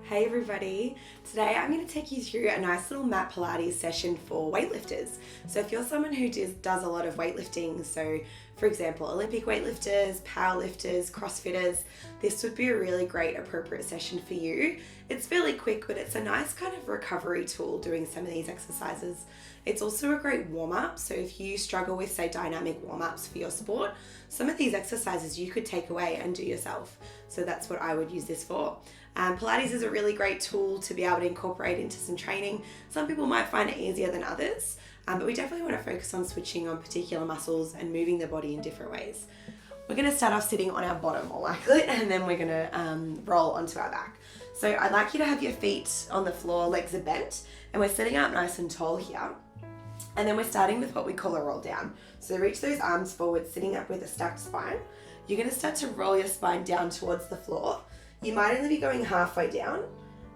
Hey everybody, today I'm going to take you through a nice little mat Pilates session for weightlifters. So if you're someone who does a lot of weightlifting, so for example Olympic weightlifters, powerlifters, CrossFitters, this would be a really great appropriate session for you. It's fairly quick, but it's a nice kind of recovery tool doing some of these exercises. It's also a great warm-up, so if you struggle with, say, dynamic warm-ups for your sport, some of these exercises you could take away and do yourself. So that's what I would use this for. Pilates is a really great tool to be able to incorporate into some training. Some people might find it easier than others, but we definitely want to focus on switching on particular muscles and moving the body in different ways. We're going to start off sitting on our bottom more likely, and then we're going to roll onto our back. So I'd like you to have your feet on the floor, legs are bent, and we're sitting up nice and tall here. And then we're starting with what we call a roll down. So reach those arms forward, sitting up with a stacked spine. You're going to start to roll your spine down towards the floor. You might only be going halfway down,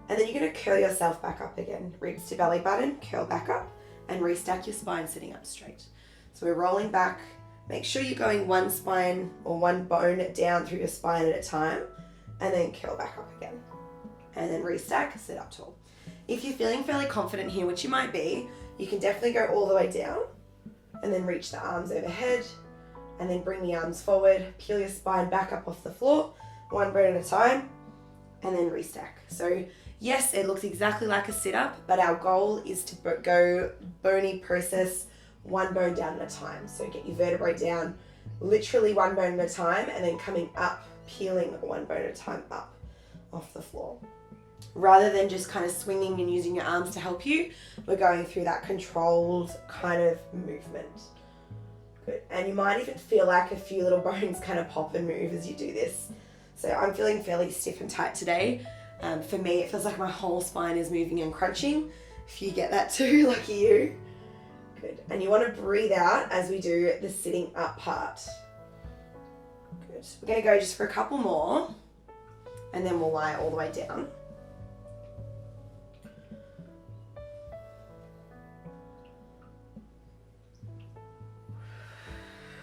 and then you're going to curl yourself back up again. Ribs to belly button, curl back up, and restack your spine sitting up straight. So we're rolling back. Make sure you're going one spine or one bone down through your spine at a time, and then curl back up again. And then restack, sit up tall. If you're feeling fairly confident here, which you might be, you can definitely go all the way down, and then reach the arms overhead, and then bring the arms forward, peel your spine back up off the floor, one bone at a time, and then restack. So yes, it looks exactly like a sit-up, but our goal is to go bony process, one bone down at a time. So get your vertebrae down, literally one bone at a time, and then coming up, peeling one bone at a time up off the floor. Rather than just kind of swinging and using your arms to help you, we're going through that controlled kind of movement. Good. And you might even feel like a few little bones kind of pop and move as you do this. So I'm feeling fairly stiff and tight today. For me, it feels like my whole spine is moving and crunching. If you get that too, lucky you. Good. And you want to breathe out as we do the sitting up part. Good. We're going to go just for a couple more, and then we'll lie all the way down.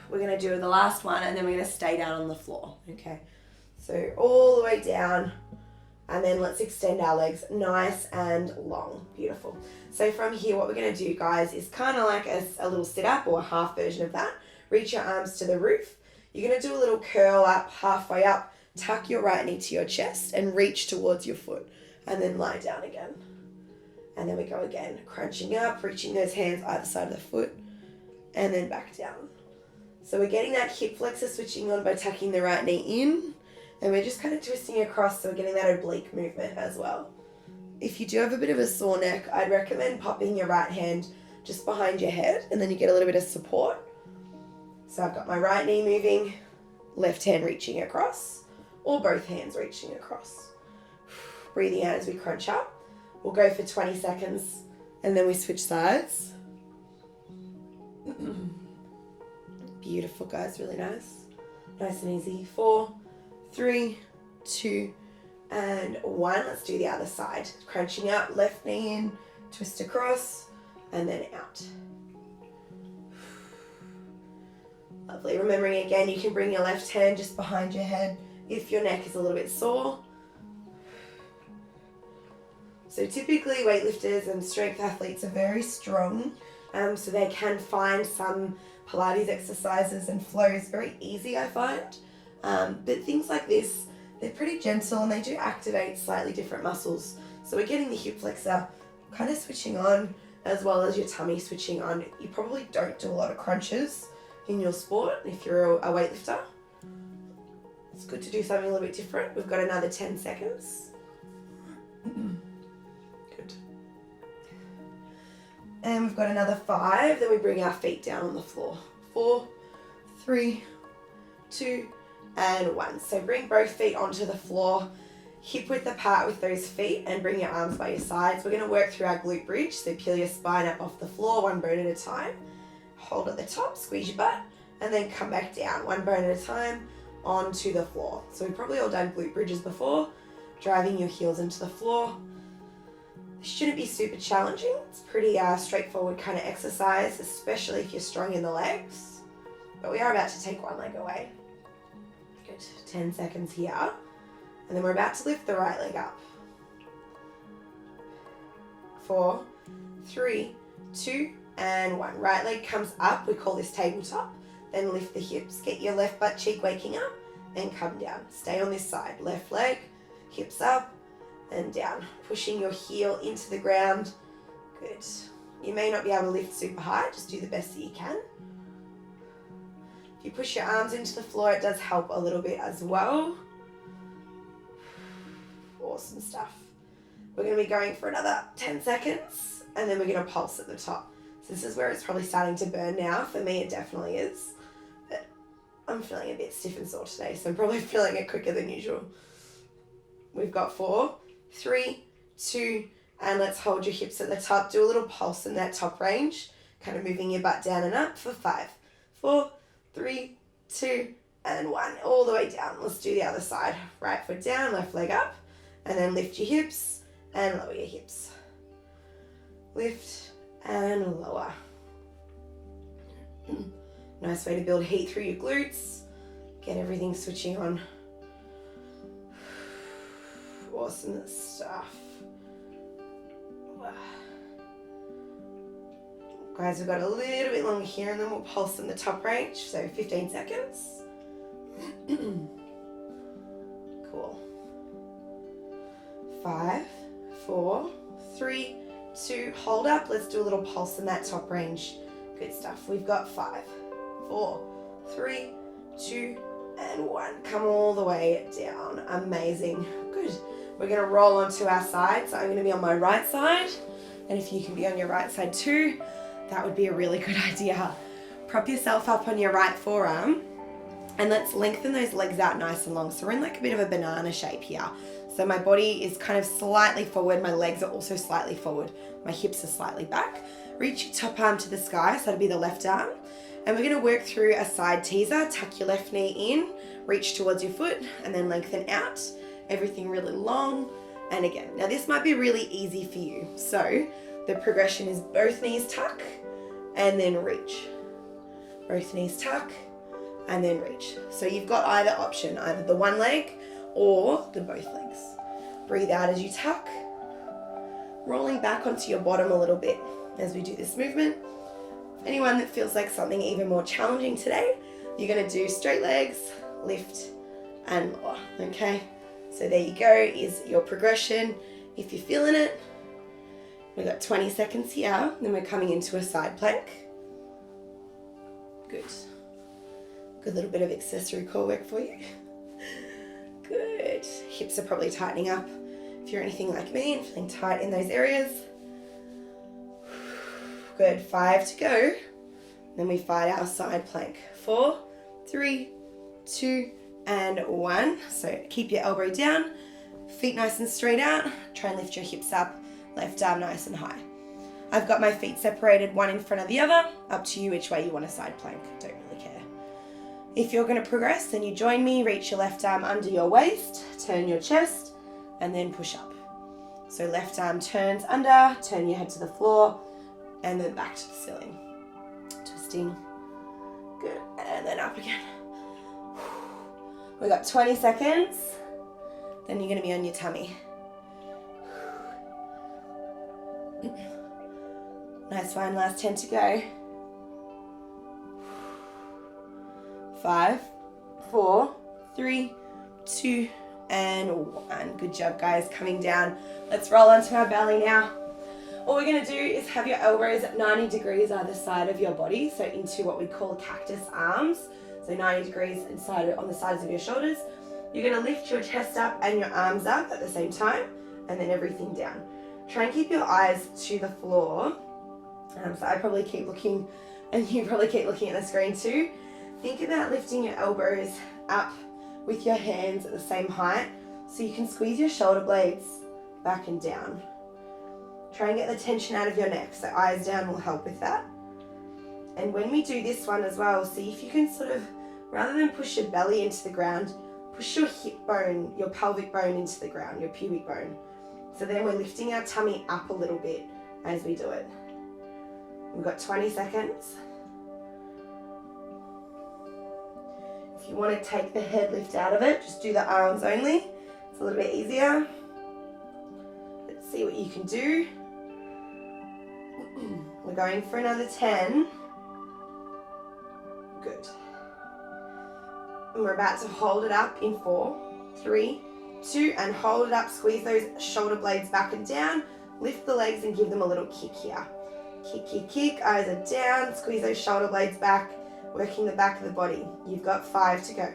We're going to do the last one, and then we're going to stay down on the floor. Okay. So all the way down, and then let's extend our legs nice and long. Beautiful. So from here, what we're going to do, guys, is kind of like a little sit-up or a half version of that. Reach your arms to the roof. You're going to do a little curl up, halfway up, tuck your right knee to your chest and reach towards your foot, and then lie down again. And then we go again, crunching up, reaching those hands either side of the foot, and then back down. So we're getting that hip flexor switching on by tucking the right knee in, and we're just kind of twisting across, so we're getting that oblique movement as well. If you do have a bit of a sore neck, I'd recommend popping your right hand just behind your head, and then you get a little bit of support. So I've got my right knee moving, left hand reaching across, or both hands reaching across. Breathing out as we crunch up. We'll go for 20 seconds, and then we switch sides. Beautiful, guys, really nice. Nice and easy. 4, 3, 2, and 1. Let's do the other side. Crunching up, left knee in, twist across, and then out. Lovely. Remembering again, you can bring your left hand just behind your head if your neck is a little bit sore. So typically weightlifters and strength athletes are very strong, so they can find some Pilates exercises and flows very easy, I find. But things like this, they're pretty gentle and they do activate slightly different muscles. So we're getting the hip flexor kind of switching on, as well as your tummy switching on. You probably don't do a lot of crunches in your sport if you're a weightlifter. It's good to do something a little bit different. We've got another 10 seconds. Good. And we've got another 5, then we bring our feet down on the floor. 4, 3, 2, and 1. So bring both feet onto the floor, hip width apart with those feet, and bring your arms by your sides. We're going to work through our glute bridge, so peel your spine up off the floor, one bone at a time. Hold at the top, squeeze your butt, and then come back down, one bone at a time, onto the floor. So we've probably all done glute bridges before, driving your heels into the floor. This shouldn't be super challenging. It's pretty straightforward kind of exercise, especially if you're strong in the legs. But we are about to take one leg away. Good. 10 seconds here. And then we're about to lift the right leg up. 4, 3, 2, and 1. Right leg comes up. We call this tabletop. Then lift the hips. Get your left butt cheek waking up and come down. Stay on this side. Left leg, hips up and down. Pushing your heel into the ground. Good. You may not be able to lift super high. Just do the best that you can. If you push your arms into the floor, it does help a little bit as well. Awesome stuff. We're going to be going for another 10 seconds and then we're going to pulse at the top. So this is where it's probably starting to burn now. For me, it definitely is. But I'm feeling a bit stiff and sore today, so I'm probably feeling it quicker than usual. We've got 4, 3, 2, and let's hold your hips at the top. Do a little pulse in that top range, kind of moving your butt down and up for 5, 4, 3, 2, and 1. All the way down. Let's do the other side. Right foot down, left leg up, and then lift your hips and lower your hips. Lift and lower. Nice way to build heat through your glutes. Get everything switching on. Awesome stuff. Guys, we've got a little bit longer here and then we'll pulse in the top range. So 15 seconds. Cool. 5, 4, 3, 2, hold up. Let's do a little pulse in that top range. Good stuff. We've got 5, 4, 3, 2, and 1. Come all the way down. Amazing. Good. We're going to roll onto our side. So I'm going to be on my right side. And if you can be on your right side too, that would be a really good idea. Prop yourself up on your right forearm. And let's lengthen those legs out nice and long. So we're in like a bit of a banana shape here. So my body is kind of slightly forward. My legs are also slightly forward. My hips are slightly back. Reach your top arm to the sky. So that'll be the left arm. And we're going to work through a side teaser. Tuck your left knee in. Reach towards your foot. And then lengthen out. Everything really long. And again, now this might be really easy for you. So the progression is both knees tuck. And then reach. Both knees tuck. And then reach. So you've got either option. Either the one leg or the both legs. Breathe out as you tuck, rolling back onto your bottom a little bit as we do this movement. Anyone that feels like something even more challenging today, you're going to do straight legs, lift and lower, okay? So there you go, is your progression. If you're feeling it, we've got 20 seconds here, then we're coming into a side plank. Good. Good little bit of accessory core work for you. Good. Hips are probably tightening up. If you're anything like me and feeling tight in those areas. Good. 5 to go. Then we find our side plank. 4, 3, 2, and 1. So keep your elbow down. Feet nice and straight out. Try and lift your hips up. Left arm nice and high. I've got my feet separated, one in front of the other. Up to you which way you want a side plank. Don't really care. If you're going to progress, then you join me, reach your left arm under your waist, turn your chest, and then push up. So left arm turns under, turn your head to the floor, and then back to the ceiling. Twisting. Good. And then up again. We've got 20 seconds. Then you're going to be on your tummy. Nice one. Last 10 to go. 5, 4, 3, 2, and 1. Good job, guys. Coming down. Let's roll onto our belly now. All we're going to do is have your elbows at 90 degrees either side of your body, so into what we call cactus arms. So 90 degrees on the sides of your shoulders. You're going to lift your chest up and your arms up at the same time, and then everything down. Try and keep your eyes to the floor. So I probably keep looking, and you probably keep looking at the screen too. Think about lifting your elbows up with your hands at the same height so you can squeeze your shoulder blades back and down. Try and get the tension out of your neck, so eyes down will help with that. And when we do this one as well, see if you can sort of, rather than push your belly into the ground, push your hip bone, your pelvic bone into the ground, your pubic bone. So then we're lifting our tummy up a little bit as we do it. We've got 20 seconds. If you want to take the head lift out of it, just do the arms only. It's a little bit easier. Let's see what you can do. We're going for another 10. Good. And we're about to hold it up in 4, 3, 2, and hold it up. Squeeze those shoulder blades back and down. Lift the legs and give them a little kick here. Kick, kick, kick. Eyes are down. Squeeze those shoulder blades back. Working the back of the body. You've got 5 to go.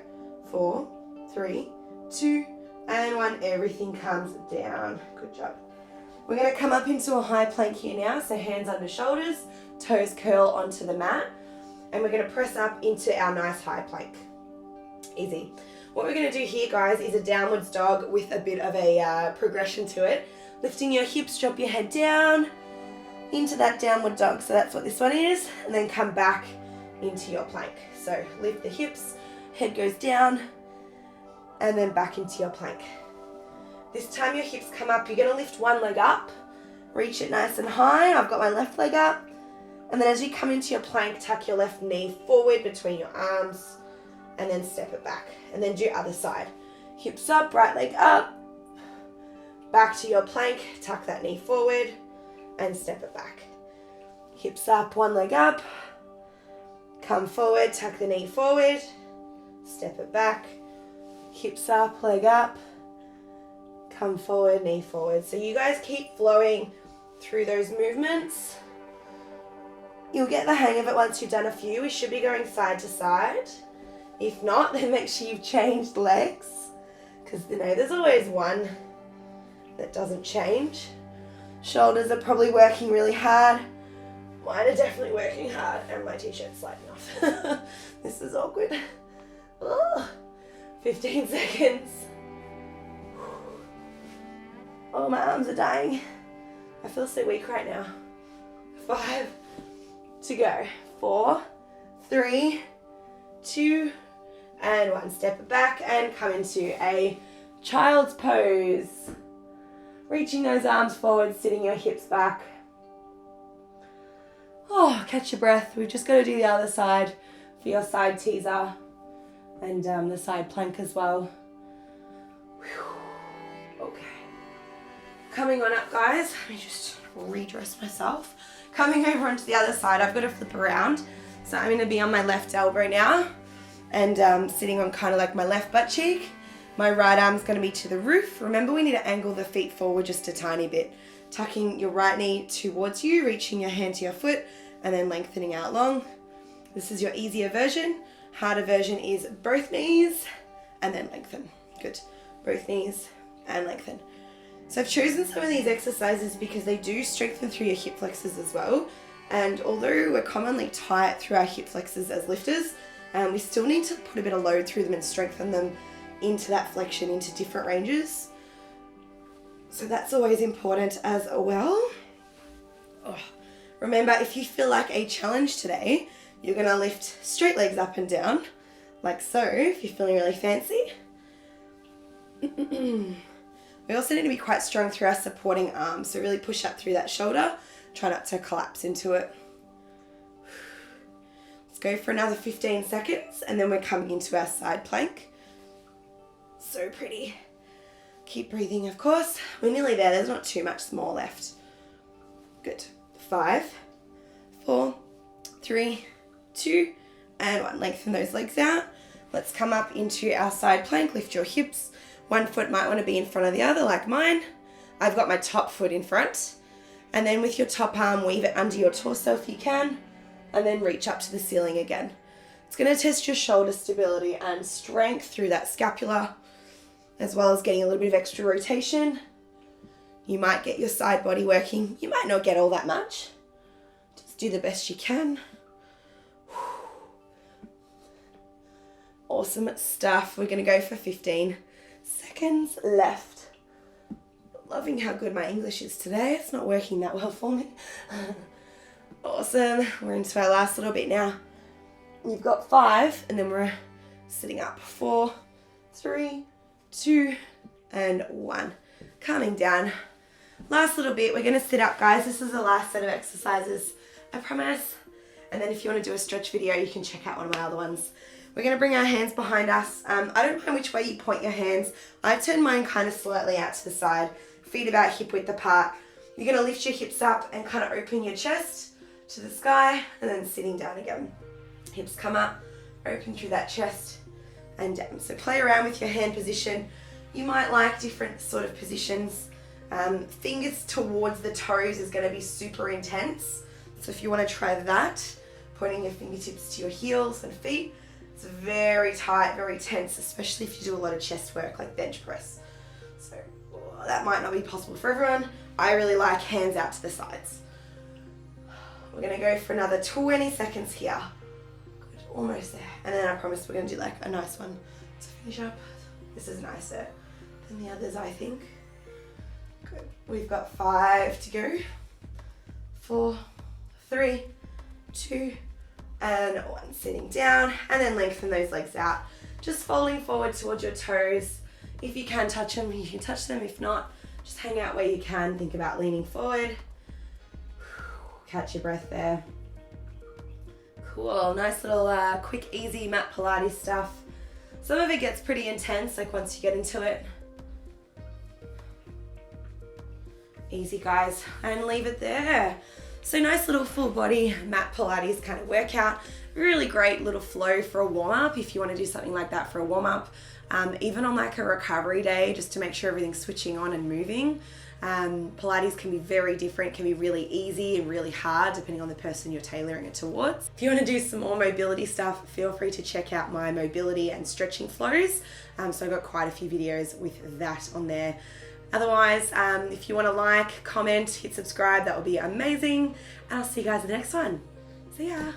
4, 3, 2, and 1. Everything comes down. Good job. We're going to come up into a high plank here now. So hands under shoulders, toes curl onto the mat. And we're going to press up into our nice high plank. Easy. What we're going to do here, guys, is a downwards dog with a bit of a progression to it. Lifting your hips, drop your head down into that downward dog. So that's what this one is. And then come back into your plank. So lift the hips, head goes down, and then back into your plank. This time your hips come up, you're going to lift one leg up, reach it nice and high. I've got my left leg up. And then as you come into your plank, tuck your left knee forward between your arms, and then step it back. And then do other side. Hips up, right leg up, back to your plank, tuck that knee forward, and step it back. Hips up, one leg up, come forward, tuck the knee forward, step it back. Hips up, leg up, come forward, knee forward. So you guys keep flowing through those movements. You'll get the hang of it once you've done a few. We should be going side to side. If not, then make sure you've changed legs, because you know there's always one that doesn't change. Shoulders are probably working really hard. Mine are definitely working hard, and my t-shirt's sliding off. This is awkward. Oh, 15 seconds. Oh, my arms are dying. I feel so weak right now. 5 to go. 4, 3, 2, and 1. Step it back and come into a child's pose. Reaching those arms forward, sitting your hips back. Oh, catch your breath. We've just got to do the other side for your side teaser and the side plank as well. Whew. Okay. Coming on up, guys. Let me just redress myself. Coming over onto the other side, I've got to flip around. So I'm going to be on my left elbow now and sitting on kind of like my left butt cheek. My right arm's going to be to the roof. Remember, we need to angle the feet forward just a tiny bit. Tucking your right knee towards you, reaching your hand to your foot, and then lengthening out long. This is your easier version. Harder version is both knees and then lengthen. Good. Both knees and lengthen. So I've chosen some of these exercises because they do strengthen through your hip flexors as well. And although we're commonly tight through our hip flexors as lifters, we still need to put a bit of load through them and strengthen them into that flexion, into different ranges. So that's always important as well. Oh. Remember, if you feel like a challenge today, you're going to lift straight legs up and down, like so, if you're feeling really fancy. We also need to be quite strong through our supporting arms, so really push up through that shoulder. Try not to collapse into it. Let's go for another 15 seconds, and then we're coming into our side plank. So pretty. Keep breathing, of course. We're nearly there. There's not too much more left. Good. 5, 4, 3, 2, and 1. Lengthen those legs out. Let's come up into our side plank. Lift your hips. One foot might want to be in front of the other, like mine. I've got my top foot in front. And then with your top arm, weave it under your torso if you can. And then reach up to the ceiling again. It's going to test your shoulder stability and strength through that scapula, as well as getting a little bit of extra rotation. You might get your side body working. You might not get all that much. Just do the best you can. Awesome stuff. We're going to go for 15 seconds left. Loving how good my English is today. It's not working that well for me. Awesome. We're into our last little bit now. You've got 5, and then we're sitting up. 4, 3, 2, and 1. Calming down. Last little bit. We're going to sit up, guys. This is the last set of exercises, I promise. And then if you want to do a stretch video, you can check out one of my other ones. We're going to bring our hands behind us. I don't mind which way you point your hands. I turn mine kind of slightly out to the side. Feet about hip width apart. You're going to lift your hips up and kind of open your chest to the sky, and then sitting down again. Hips come up, open through that chest and down. So play around with your hand position. You might like different sort of positions. Fingers towards the toes is going to be super intense. So if you want to try that, pointing your fingertips to your heels and feet, it's very tight, very tense, especially if you do a lot of chest work like bench press. So that might not be possible for everyone. I really like hands out to the sides. We're going to go for another 20 seconds here. Good, almost there. And then I promise we're going to do like a nice one to finish up. This is nicer than the others, I think. Good. We've got 5 to go. 4, 3, 2, and 1. Sitting down, and then lengthen those legs out. Just folding forward towards your toes. If you can touch them, you can touch them. If not, just hang out where you can. Think about leaning forward. Catch your breath there. Cool, nice little quick, easy mat Pilates stuff. Some of it gets pretty intense, like once you get into it. Easy, guys, and leave it there. So nice little full body mat Pilates kind of workout. Really great little flow for a warm up if you want to do something like that for a warm up. Even on like a recovery day, just to make sure everything's switching on and moving. Pilates can be very different, can be really easy and really hard depending on the person you're tailoring it towards. If you want to do some more mobility stuff, feel free to check out my mobility and stretching flows. So I've got quite a few videos with that on there. Otherwise, if you want to like, comment, hit subscribe, that would be amazing. And I'll see you guys in the next one. See ya.